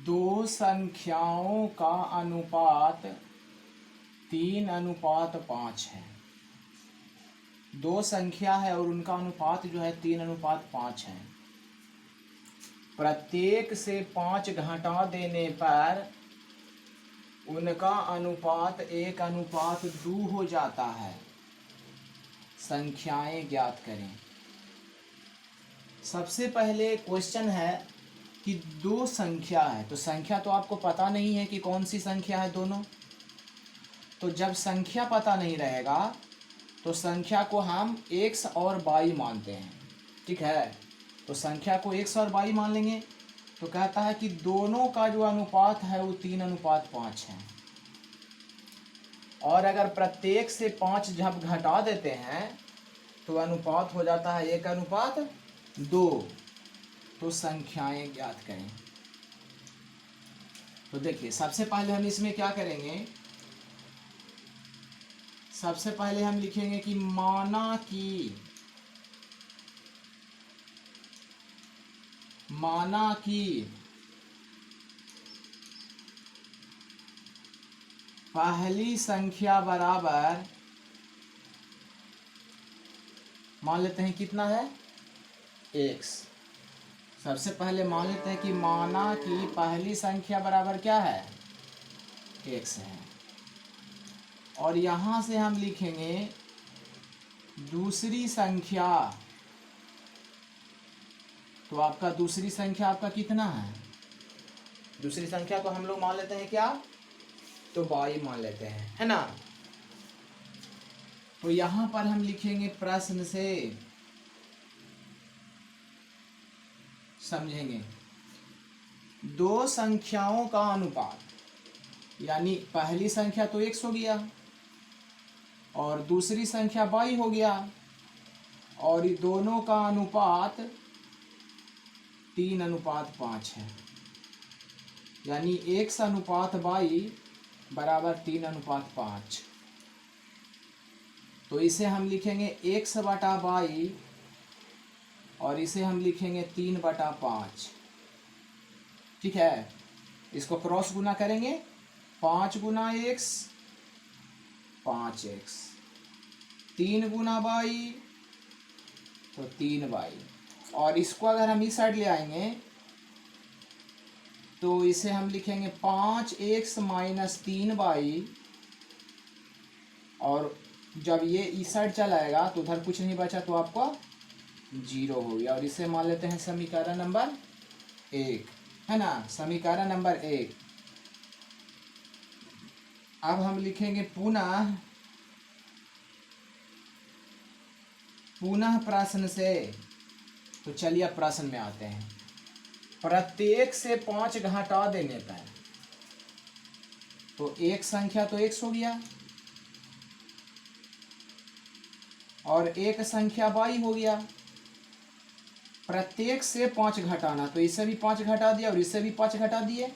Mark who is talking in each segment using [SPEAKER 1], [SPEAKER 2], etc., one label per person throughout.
[SPEAKER 1] दो संख्याओं का अनुपात 3:5 है। दो संख्या है और उनका अनुपात जो है 3:5 है। प्रत्येक से 5 घटा देने पर उनका अनुपात 1:2 हो जाता है। संख्याएं ज्ञात करें। सबसे पहले क्वेश्चन है कि दो संख्या है, तो संख्या तो आपको पता नहीं है कि कौन सी संख्या है दोनों। तो जब संख्या पता नहीं रहेगा तो संख्या को हम x और y मानते हैं, ठीक है। तो संख्या को x और y मान लेंगे। तो कहता है कि दोनों का जो अनुपात है वो 3:5 है। और अगर प्रत्येक से 5 जब घटा देते हैं तो अनुपात हो जाता है 1:2। तो संख्याएं ज्ञात करें। तो देखिए, सबसे पहले हम इसमें क्या करेंगे, सबसे पहले हम लिखेंगे कि माना कि पहली संख्या बराबर, मान लेते हैं कितना है x। सबसे पहले मान लेते हैं कि माना कि पहली संख्या बराबर क्या है x है। और यहाँ से हम लिखेंगे दूसरी संख्या। तो आपका दूसरी संख्या आपका कितना है, दूसरी संख्या को हम लोग मान लेते हैं क्या, तो y मान लेते हैं, है ना। तो यहाँ पर हम लिखेंगे प्रश्न से समझेंगे दो संख्याओं का अनुपात, यानी पहली संख्या तो x हो गया और दूसरी संख्या y हो गया, और ये दोनों का अनुपात 3:5 है, यानी x अनुपात y बराबर 3:5। तो इसे हम लिखेंगे x बटा y और इसे हम लिखेंगे 3/5, ठीक है। इसको क्रॉस गुना करेंगे, 5 गुना x 5x, 3 गुना y तो 3y। और इसको अगर हम इस साइड ले आएंगे तो इसे हम लिखेंगे 5x माइनस 3y। और जब ये इस साइड चला आएगा तो उधर कुछ नहीं बचा तो आपका 0 हो गया। और इसे मान लेते हैं समीकरण नंबर 1, है ना, समीकरण नंबर 1। अब हम लिखेंगे पुनः प्रश्न से। तो चलिए अब प्रश्न में आते हैं। प्रत्येक से 5 घटा देने पर, तो एक संख्या तो x हो गया और एक संख्या y हो गया। प्रत्येक से 5 घटाना, तो इससे भी 5 घटा दिया और इससे भी 5 घटा दिए।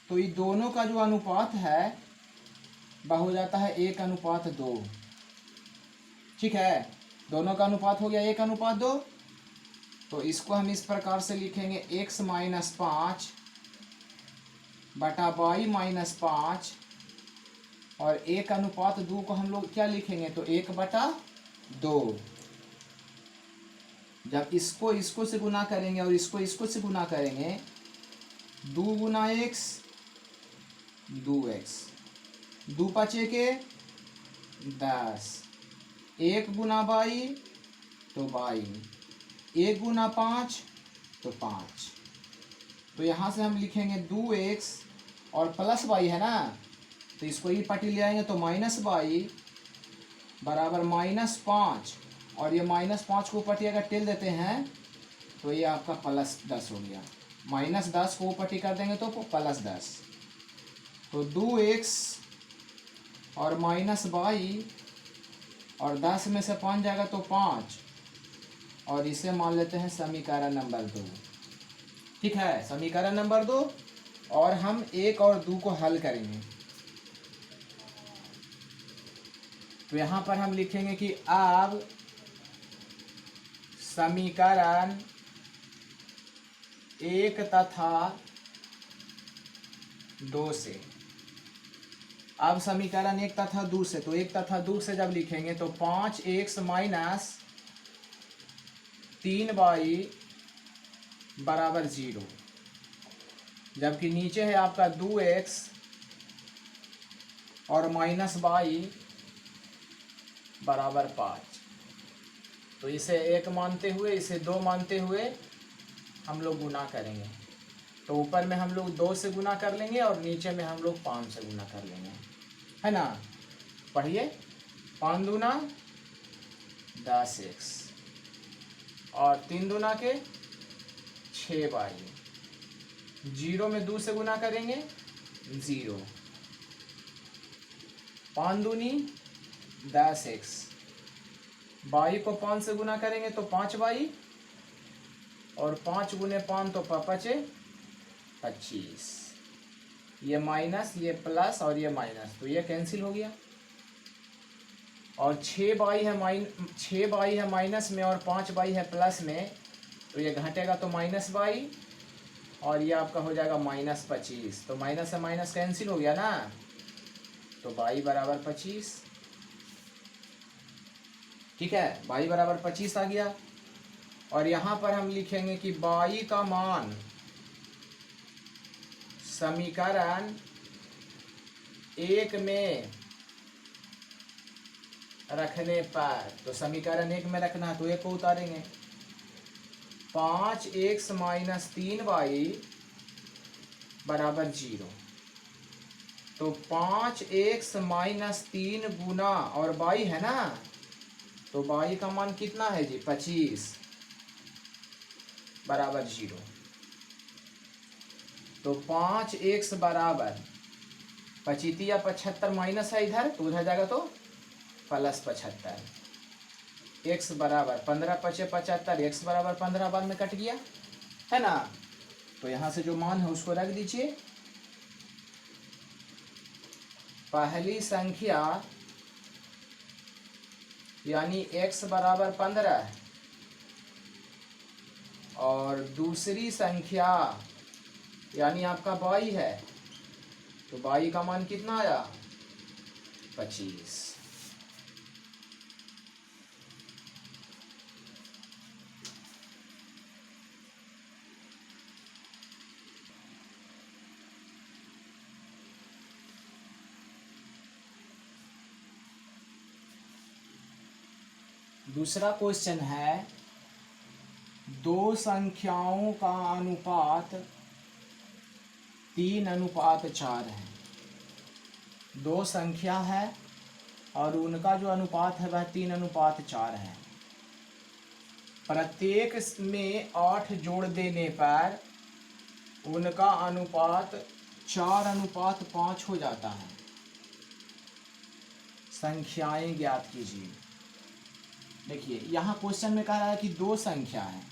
[SPEAKER 1] तो ये दोनों का जो अनुपात है वह हो जाता है 1:2, ठीक है। दोनों का अनुपात हो गया 1:2। तो इसको हम इस प्रकार से लिखेंगे x माइनस 5 बटा y माइनस 5, और 1:2 को हम लोग क्या लिखेंगे, तो 1/2। जब इसको से गुना करेंगे और इसको से गुना करेंगे, 2 गुना x 2x, 2 5 के 10, 1 गुना y तो y, 1 गुना 5 तो 5। तो यहाँ से हम लिखेंगे 2x और प्लस y है ना, तो इसको ही पट्टी ले आएंगे तो माइनस y बराबर -5, और ये -5 को पट्टी अगर टेल देते हैं तो ये आपका +10 हो गया। -10 को पट्टी कर देंगे तो +10। तो 2x और -y, और 10 में से 5 जाएगा तो 5, और इसे मान लेते हैं समीकरण नंबर 2, ठीक है, समीकरण नंबर 2। और हम 1 और 2 को हल करेंगे। तो यहाँ पर हम लिखेंगे कि अब समीकरण 1 तथा 2 से। अब समीकरण 1 तथा 2 से, तो 1 तथा 2 से जब लिखेंगे तो 5x माइनस 3y बराबर 0, जबकि नीचे है आपका 2x और माइनस y बराबर 5। तो इसे 1 मानते हुए, इसे 2 मानते हुए हम लोग गुना करेंगे। तो ऊपर में हम लोग 2 से गुना कर लेंगे और नीचे में हम लोग 5 से गुना कर लेंगे, है ना। पढ़िए, 5 दूना 10x और 3 दूना के 6y, 0 में 2 से गुना करेंगे 0, 5 दूनी 10x, y को 5 से गुना करेंगे तो 5y और 5 गुने 5 तो 25, ये माइनस, ये प्लस और ये माइनस, तो ये कैंसिल हो गया। और 6y है माइनस में और 5y है प्लस में, तो ये घटेगा तो माइनस y और ये आपका हो जाएगा -25। तो माइनस से माइनस कैंसिल हो गया ना, तो y बराबर 25। ठीक है, y बराबर 25 आ गया। और यहाँ पर हम लिखेंगे कि y का मान समीकरण 1 में रखने पर, तो समीकरण 1 में रखना है तो 1 को उतारेंगे। 5x माइनस 3y बराबर 0, तो 5x माइनस 3 गुना और y है ना, तो y का मान कितना है जी 25 बराबर 0। तो 5x बराबर 25 या 75 माइनस है इधर, तो उधर जाएगा तो प्लस 75। x बराबर 15 × 5 = 75, x बराबर 15 बार में कट गया, है ना। तो यहाँ से जो मान है उसको रख दीजिए। पहली संख्या यानी x बराबर 15 और दूसरी संख्या यानी आपका y है, तो y का मान कितना आया 25। दूसरा क्वेश्चन है, दो संख्याओं का अनुपात 3:4 है। दो संख्या है और उनका जो अनुपात है वह 3:4 है। प्रत्येक में 8 जोड़ देने पर उनका अनुपात 4:5 हो जाता है। संख्याएं ज्ञात कीजिए। देखिए, यहाँ क्वेश्चन में कह रहा है कि दो संख्या है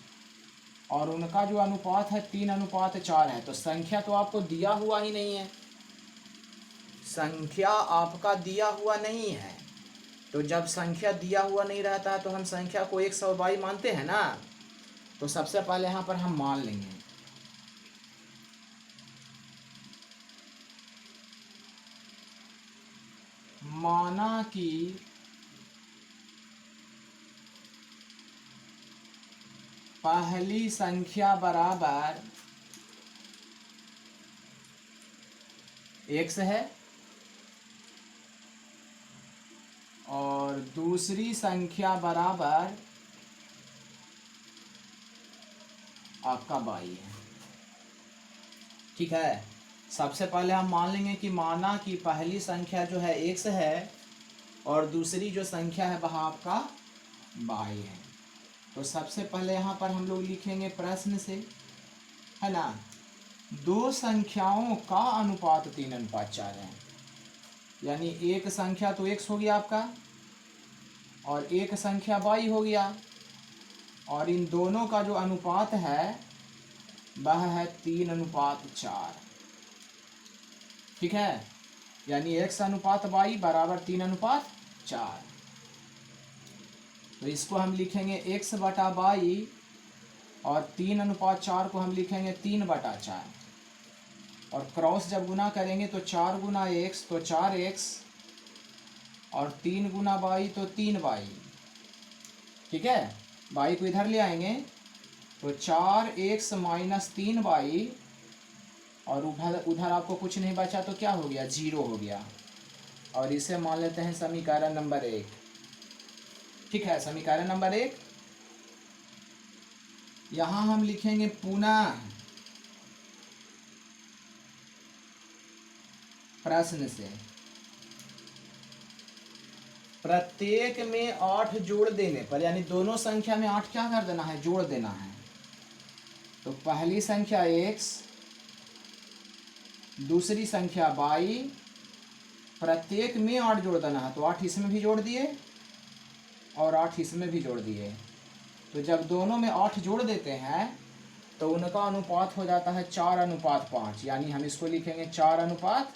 [SPEAKER 1] और उनका जो अनुपात है 3:4 है। तो संख्या तो आपको दिया हुआ ही नहीं है, संख्या आपका दिया हुआ नहीं है। तो जब संख्या दिया हुआ नहीं रहता है तो हम संख्या को 100 मानते हैं ना। तो सबसे पहले यहाँ पर हम मान लेंगे। माना कि पहली संख्या बराबर x है और दूसरी संख्या बराबर आपका y है। ठीक है, सबसे पहले हम मान लेंगे कि माना कि पहली संख्या जो है x है और दूसरी जो संख्या है वह आपका y है। तो सबसे पहले यहाँ पर हम लोग लिखेंगे प्रश्न से, है ना। दो संख्याओं का अनुपात 3:4 है, यानी एक संख्या तो x हो गया आपका और एक संख्या y हो गया, और इन दोनों का जो अनुपात है वह है 3:4। ठीक है, यानी x/y बराबर 3:4। तो इसको हम लिखेंगे x/y और 3:4 को हम लिखेंगे 3/4। और क्रॉस जब गुना करेंगे तो 4 गुना x तो 4x और 3 गुना y तो 3y। ठीक है, y को इधर ले आएंगे तो 4x माइनस 3y और उधर उधर आपको कुछ नहीं बचा तो क्या हो गया, 0 हो गया। और इसे मान लेते हैं समीकरण नंबर 1। ठीक है, समीकरण नंबर 1। यहाँ हम लिखेंगे पुनः प्रश्न से प्रत्येक में 8 जोड़ देने पर, यानी दोनों संख्या में 8 क्या कर देना है, जोड़ देना है। तो पहली संख्या x, दूसरी संख्या y, प्रत्येक में 8 जोड़ देना है। तो 8 इसमें भी जोड़ दिए और 8 इसमें भी जोड़ दिए। तो जब दोनों में 8 जोड़ देते हैं तो उनका अनुपात हो जाता है 4:5, यानी हम इसको लिखेंगे 4:5।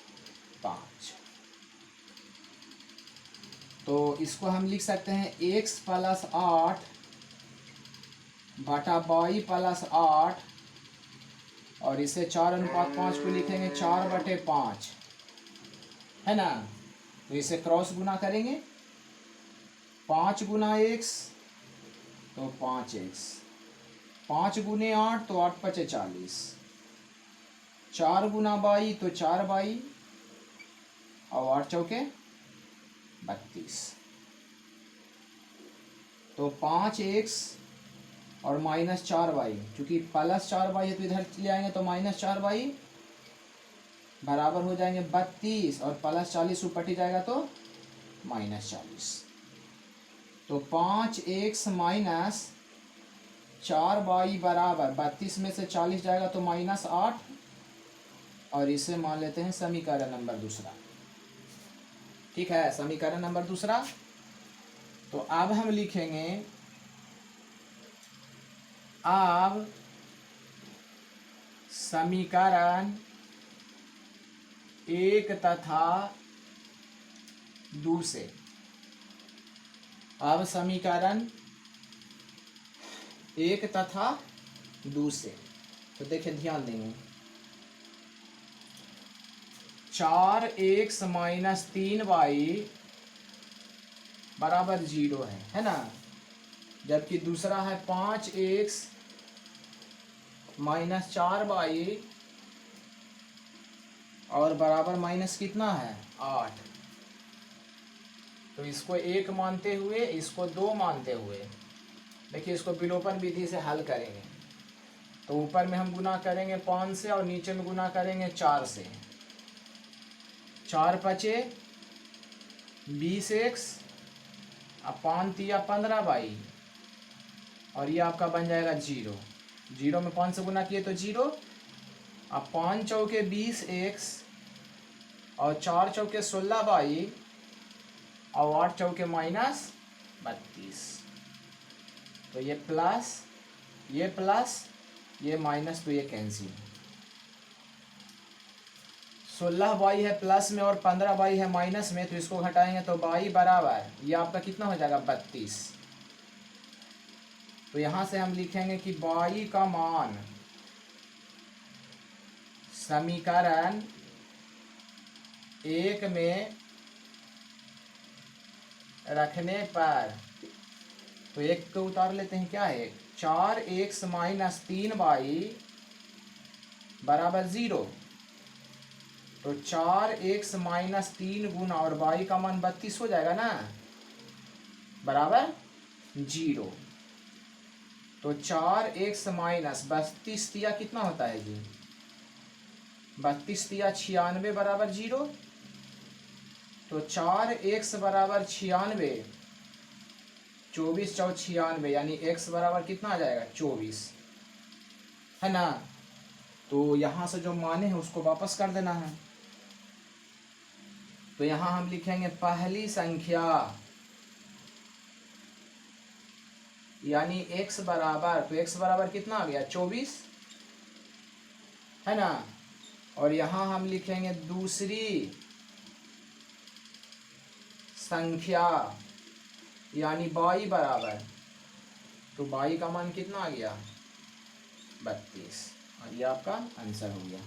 [SPEAKER 1] तो इसको हम लिख सकते हैं x + 8 बटा y + 8 और इसे 4:5 को लिखेंगे 4/5, है ना। तो इसे क्रॉस गुना करेंगे, 5 गुना x तो 5x, 5 गुने 8 तो 8 × 5 = 40, 4 गुना y तो 4y और 8 चौके 32। तो 5x और -4y, चूंकि +4y है तो इधर ले आएंगे तो -4y बराबर हो जाएंगे 32 और +40 ऊपर ही जाएगा तो -40। तो 5x माइनस 4y बराबर 32 में से 40 जाएगा तो -8 और इसे मान लेते हैं समीकरण नंबर 2। ठीक है, समीकरण नंबर 2। तो अब हम लिखेंगे, अब समीकरण 1 तथा 2 से, अब समीकरण 1 तथा 2 से। तो देखिए ध्यान देंगे, 4x माइनस 3y बराबर 0 है ना। जबकि दूसरा है 5x माइनस 4y और बराबर माइनस कितना है, 8। तो इसको 1 मानते हुए, इसको 2 मानते हुए, देखिए इसको विलोपन विधि से हल करेंगे। तो ऊपर में हम गुना करेंगे 5 से और नीचे में गुना करेंगे 4 से। 4 × 5 = 20x, अब 5 × 3 = 15y और ये आपका बन जाएगा 0। 0 में 5 से गुना किए तो 0। अब 5 चौके 20x और 4 चौके 16y और 8 चौके -32। तो ये प्लस, ये माइनस, तो ये कैंसिल। 16y है प्लस में और 15y है माइनस में, तो इसको घटाएंगे तो y बराबर, ये आपका कितना हो जाएगा, 32। तो यहां से हम लिखेंगे कि y का मान समीकरण 1 में रखने पर, तो 1 को उतार लेते हैं, क्या है, 4x माइनस 3y बराबर 0। तो 4x माइनस 3 गुना और y का मान 32 हो जाएगा ना, बराबर 0। तो 4x माइनस 32 दिया कितना होता है जी, 32 दिया 96 बराबर 0। तो 4x बराबर 96, 24 × 96, यानी x बराबर कितना आ जाएगा, 24, है ना। तो यहां से जो माने हैं उसको वापस कर देना है। तो यहां हम लिखेंगे पहली संख्या, यानी x बराबर, तो x बराबर कितना आ गया, 24, है ना। और यहां हम लिखेंगे दूसरी संख्या, यानी y बराबर, तो y का मान कितना आ गया, 32, और ये आपका आंसर हो गया।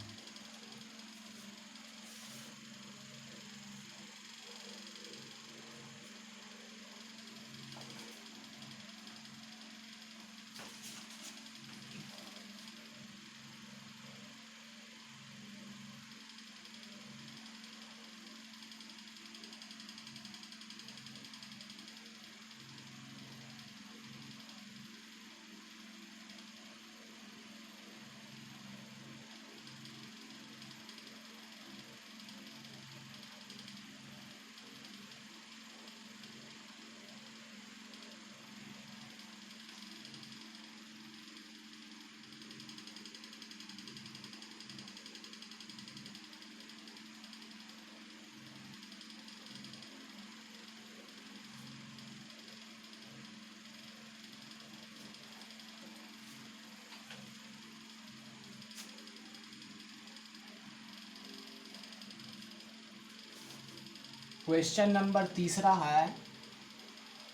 [SPEAKER 1] क्वेश्चन नंबर 3 है,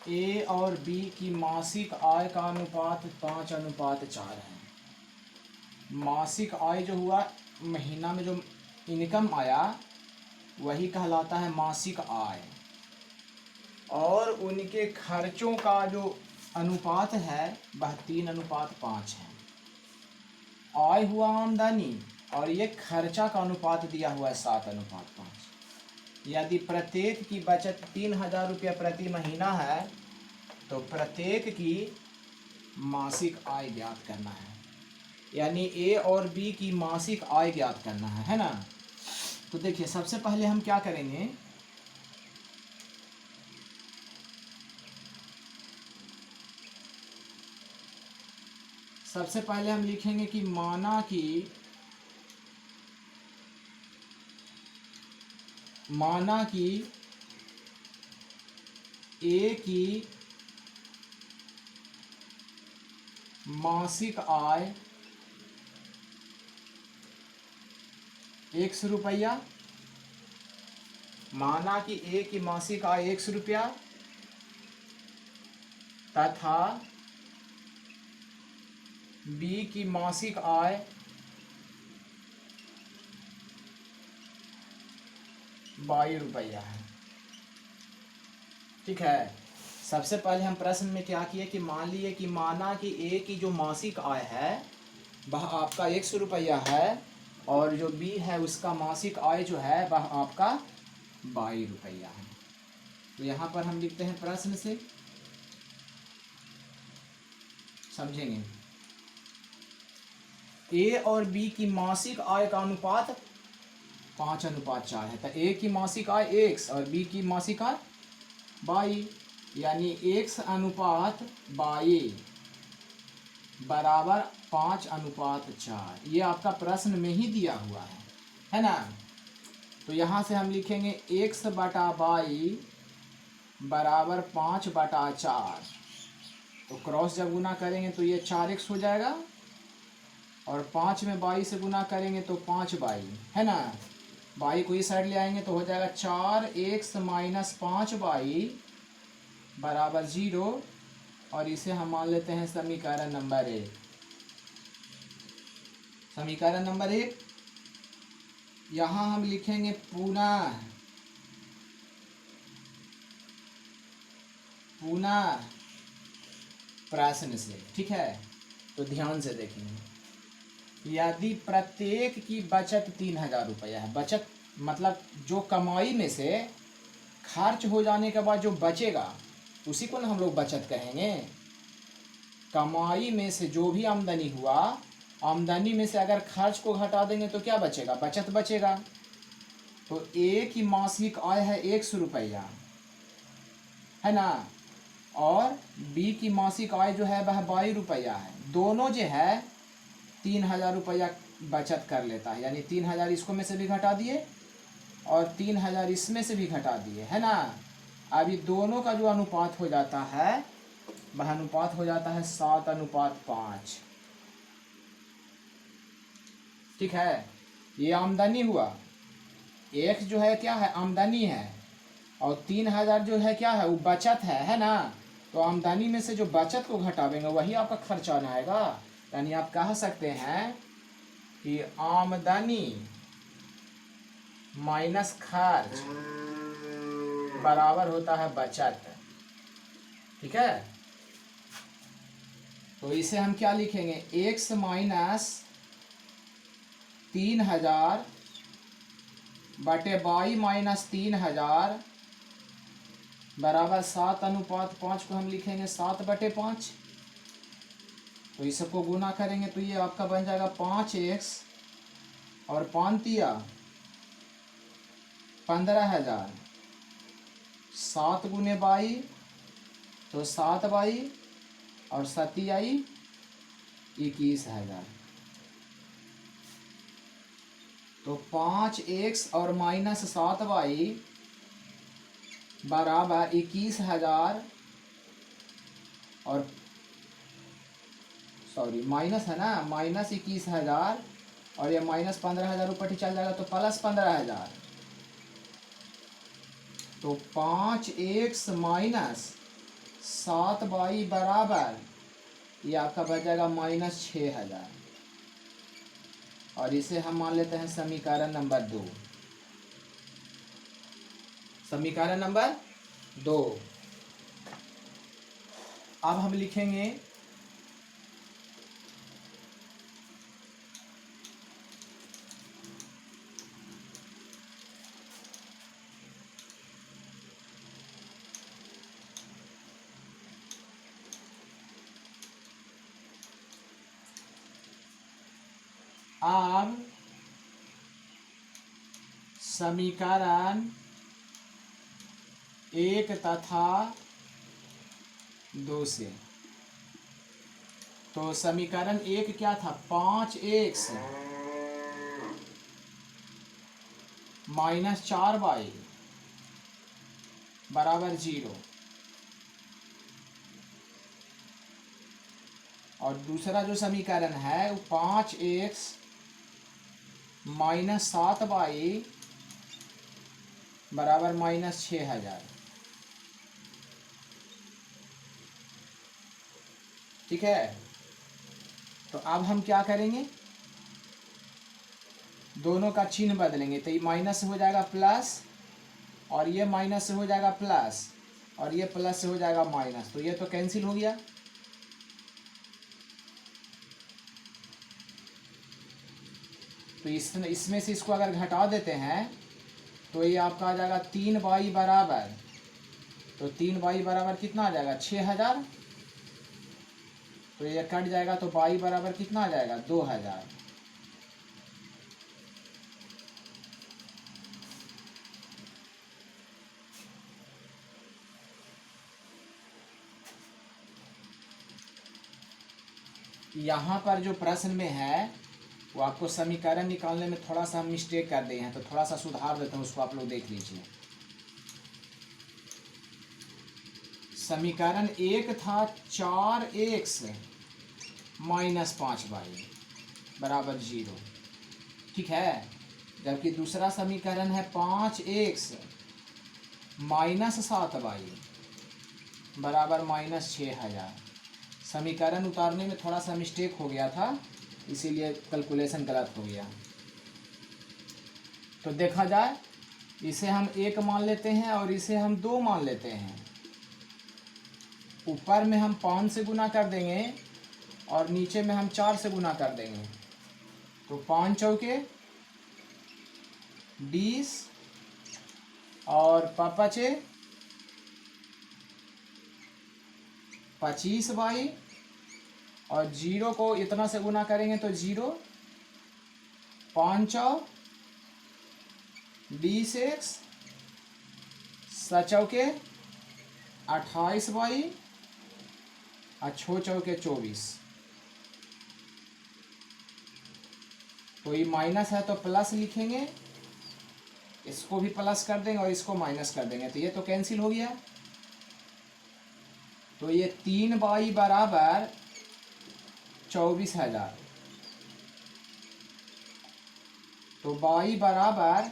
[SPEAKER 1] ए और बी की मासिक आय का अनुपात 5:4 है। मासिक आय जो हुआ, महीना में जो इनकम आया वही कहलाता है मासिक आय, और उनके खर्चों का जो अनुपात है वह 3:5 है। आय हुआ आमदनी और ये खर्चा का अनुपात दिया हुआ है 7:5। यदि प्रत्येक की बचत 3,000 रुपया प्रति महीना है तो प्रत्येक की मासिक आय ज्ञात करना है, यानी ए और बी की मासिक आय ज्ञात करना है ना। तो देखिए सबसे पहले हम क्या करेंगे, सबसे पहले हम लिखेंगे कि माना कि ए की मासिक आय 100 रुपया। माना कि ए की मासिक आय 100 रुपया तथा बी की मासिक आय 22 रुपया है। ठीक है, सबसे पहले हम प्रश्न में क्या किए कि मान लिए कि माना कि ए की जो मासिक आय है वह आपका 100 रुपया है और जो बी है उसका मासिक आय जो है वह आपका 22 रुपया है। तो यहाँ पर हम लिखते हैं प्रश्न से, समझेंगे। ए और बी की मासिक आय का अनुपात 5:4 है। तो ए की मासिक आय 1 और बी की मासिक आय 22, यानी 1:22 बराबर 5:4। ये आपका प्रश्न में ही दिया हुआ है ना। तो यहाँ से हम लिखेंगे 1/22 बराबर 5/4। तो क्रॉस जब गुना करेंगे तो ये 4x हो जाएगा और 5 में 22 से गुना करेंगे तो 5/22 है ना। 22 को इस साइड ले आएंगे तो हो जाएगा 4x - 5/22 बराबर 0, और इसे हम मान लेते हैं समीकरण नंबर 1। समीकरण नंबर 1, यहाँ हम लिखेंगे पुनः प्रश्न से। ठीक है, तो ध्यान से देखेंगे। यदि प्रत्येक की बचत 3,000 रुपया है, बचत मतलब जो कमाई में से खर्च हो जाने के बाद जो बचेगा उसी को ना हम लोग बचत कहेंगे। कमाई में से जो भी आमदनी हुआ, आमदनी में से अगर खर्च को घटा देंगे तो क्या बचेगा, बचत बचेगा। तो ए की मासिक आय है 100 रुपया है ना, और बी की मासिक आय जो है वह 22 रुपया है। दोनों जो है 3,000 रुपया बचत कर लेता है, यानी 3,000 इसको में से भी घटा दिए और 3,000 इसमें से भी घटा दिए, है ना। अभी दोनों का जो अनुपात हो जाता है वह अनुपात हो जाता है 7:5। ठीक है, ये आमदनी हुआ। एक जो है क्या है, आमदनी है, और 3,000 जो है क्या है, वो बचत है ना। तो आमदनी में से जो बचत को घटावेंगे वही आपका खर्चा आएगा। यानी आप कह सकते हैं कि आमदनी माइनस खर्च बराबर होता है बचत। ठीक है, तो इसे हम क्या लिखेंगे, x - 3,000 बटे y - 3,000 बराबर 7:5 को हम लिखेंगे 7/5। तो इस सबको गुना करेंगे तो ये आपका बन जाएगा 5x और 5×3 15,000, 7 × 22 तो 7/22 और 7×3 21,000। तो 5x और -7/22 बराबर 21,000 और सॉरी माइनस है ना, -21,000 और ये -15,000 ऊपर ही चल जाएगा तो +15,000। तो 5x माइनस 7y बराबर, ये आपका बच जाएगा -6000। और इसे हम मान लेते हैं समीकरण नंबर 2। समीकरण नंबर 2। अब हम लिखेंगे अब समीकरण 1 तथा 2 से। तो समीकरण 1 क्या था? 5x माइनस 4y बराबर 0। और दूसरा जो समीकरण है वो 5x माइनस 7y बराबर -6000। ठीक है। तो अब हम क्या करेंगे, दोनों का चिन्ह बदलेंगे। तो ये माइनस से हो जाएगा प्लस, और ये माइनस से हो जाएगा प्लस, और ये प्लस से हो जाएगा माइनस। तो ये तो कैंसिल हो गया। तो इसमें से इसको अगर घटा देते हैं तो ये आपका आ जाएगा 3y बराबर, तो 3y बराबर कितना आ जाएगा? 6000। तो ये कट जाएगा, तो y बराबर कितना आ जाएगा? 2000। यहाँ पर जो प्रश्न में है वो आपको समीकरण निकालने में थोड़ा सा मिस्टेक कर दिए हैं, तो थोड़ा सा सुधार देते हैं, उसको आप लोग देख लीजिए। समीकरण 1 था 4x माइनस 5y बराबर 0। ठीक है। जबकि दूसरा समीकरण है 5x माइनस 7y बराबर -6000। समीकरण उतारने में थोड़ा सा मिस्टेक हो गया था, इसीलिए कैलकुलेशन गलत हो गया। तो देखा जाए, इसे हम 1 मान लेते हैं और इसे हम 2 मान लेते हैं। ऊपर में हम 5 से गुना कर देंगे और नीचे में हम 4 से गुना कर देंगे। तो 5 चौके 20 और 5 25y, और 0 को इतना से गुना करेंगे तो 0, 5 20x, 7 चौके 28y और 6 चौके 24। तो ये माइनस है तो प्लस लिखेंगे, इसको भी प्लस कर देंगे और इसको माइनस कर देंगे, तो ये तो कैंसिल हो गया। तो ये 3y बराबर 24000। तो y बराबर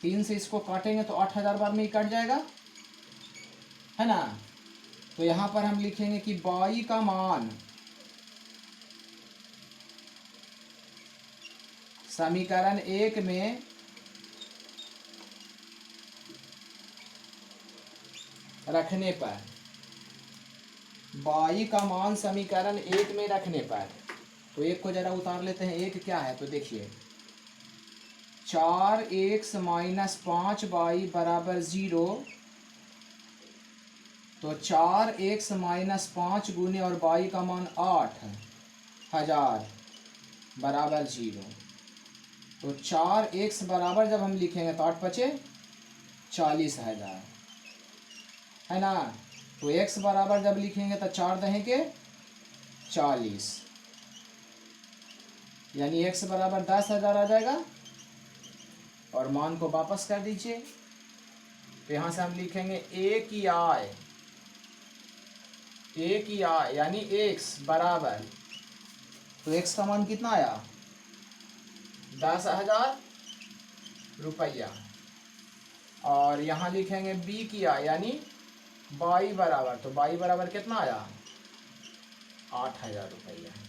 [SPEAKER 1] 3 से इसको काटेंगे तो 8000 बार में ही कट जाएगा, है ना। तो यहाँ पर हम लिखेंगे कि y का मान समीकरण 1 में रखने पर, y का मान समीकरण 1 में रखने पर, तो 1 को जरा उतार लेते हैं। 1 क्या है? तो देखिए 4x माइनस 5y बराबर 0। तो 4x माइनस 5 गुने और y का मान 8000 बराबर 0। तो 4x बराबर जब हम लिखेंगे तो 8 पचे 40000, है ना। तो x बराबर जब लिखेंगे तो 4 दहें के 40, यानी x बराबर 10,000 आ जाएगा। और मान को वापस कर दीजिए। तो यहाँ से हम लिखेंगे a की i यानी x बराबर, तो x का मान कितना आया? 10,000 रुपया। और यहाँ लिखेंगे बी किया यानी बाई बराबर, तो बाई बराबर कितना आया 8,000 रुपया।